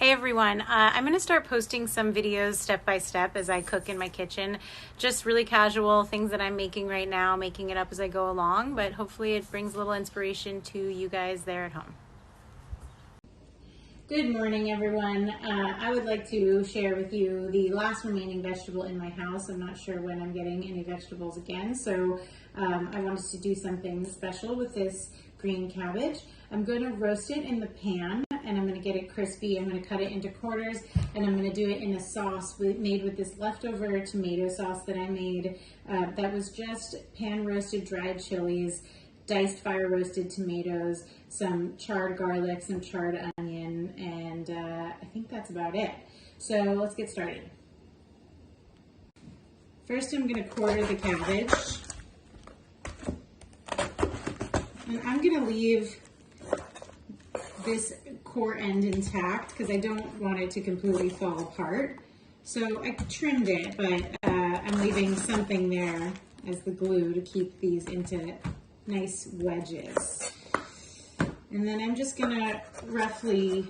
Hey everyone, I'm going to start posting some videos step by step as I cook in my kitchen. Just really casual things that I'm making right now, making it up as I go along, but hopefully it brings a little inspiration to you guys there at home. Good morning everyone. I would like to share with you the last remaining vegetable in my house. I'm not sure when I'm getting any vegetables again, so I wanted to do something special with this green cabbage. I'm going to roast it in the pan and I'm going to get it crispy. I'm going to cut it into quarters and I'm going to do it in a sauce made with this leftover tomato sauce that I made. That was just pan roasted dried chilies, diced fire roasted tomatoes, some charred garlic, some charred onion, and I think that's about it. So let's get started. First I'm going to quarter the cabbage. And I'm going to leave this core end intact because I don't want it to completely fall apart. So I trimmed it, but I'm leaving something there as the glue to keep these into nice wedges. And then I'm just going to roughly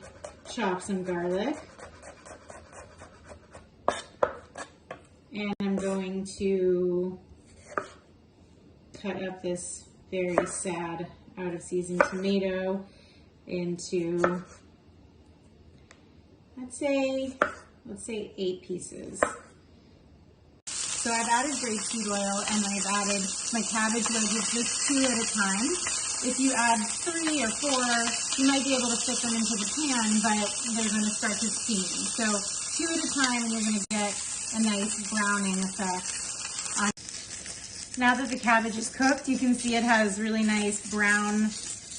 chop some garlic. And I'm going to cut up this very sad out of season tomato into, let's say 8 pieces. So I've added grapeseed oil and I've added my cabbage wedges just 2 at a time. If you add 3 or 4, you might be able to fit them into the pan, but they're going to start to steam. So 2 at a time and you're going to get a nice browning effect. Now that the cabbage is cooked, you can see it has really nice brown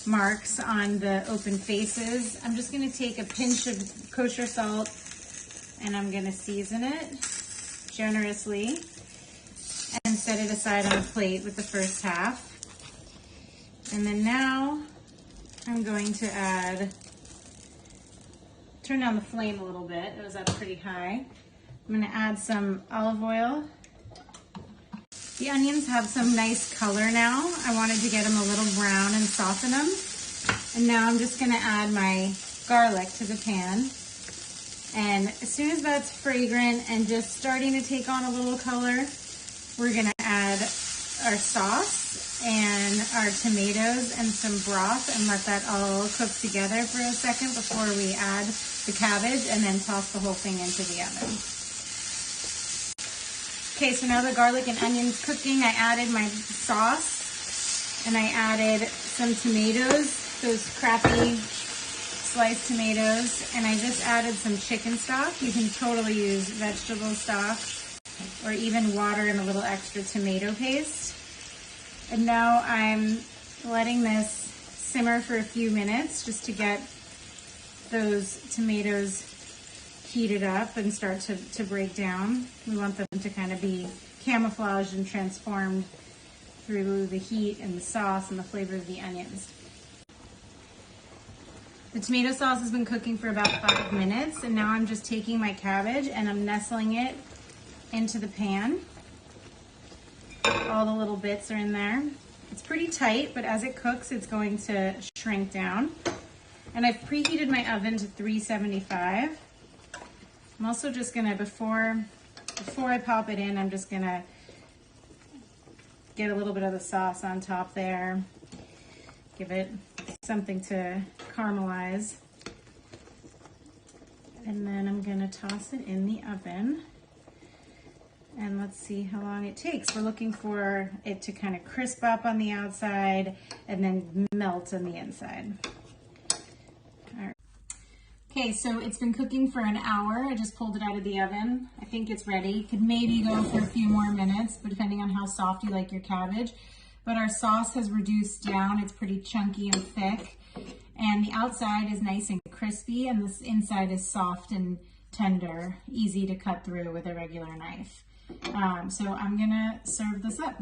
marks on the open faces. I'm just going to take a pinch of kosher salt and I'm going to season it generously and set it aside on a plate with the first half. And then now I'm going to turn down the flame a little bit. It was up pretty high. I'm going to add some olive oil. The onions have some nice color now. I wanted to get them a little brown and soften them. And now I'm just going to add my garlic to the pan. And as soon as that's fragrant and just starting to take on a little color, we're going to add our sauce and our tomatoes and some broth and let that all cook together for a second before we add the cabbage and then toss the whole thing into the oven. Okay, so now the garlic and onions cooking, I added my sauce and I added some tomatoes, those crappy sliced tomatoes, and I just added some chicken stock. You can totally use vegetable stock or even water and a little extra tomato paste. And now I'm letting this simmer for a few minutes just to get those tomatoes heated up and start to break down. We want them to kind of be camouflaged and transformed through the heat and the sauce and the flavor of the onions. The tomato sauce has been cooking for about 5 minutes, and now I'm just taking my cabbage and I'm nestling it into the pan. All the little bits are in there. It's pretty tight, but as it cooks, it's going to shrink down. And I've preheated my oven to 375. I'm also just gonna, before I pop it in, I'm just gonna get a little bit of the sauce on top there, give it something to caramelize. And then I'm gonna toss it in the oven. And let's see how long it takes. We're looking for it to kind of crisp up on the outside and then melt on the inside. All right. Okay, so it's been cooking for an hour. I just pulled it out of the oven. I think it's ready. Could maybe go for a few more minutes, but depending on how soft you like your cabbage. But our sauce has reduced down. It's pretty chunky and thick. And the outside is nice and crispy, and this inside is soft and tender, easy to cut through with a regular knife. So I'm gonna serve this up.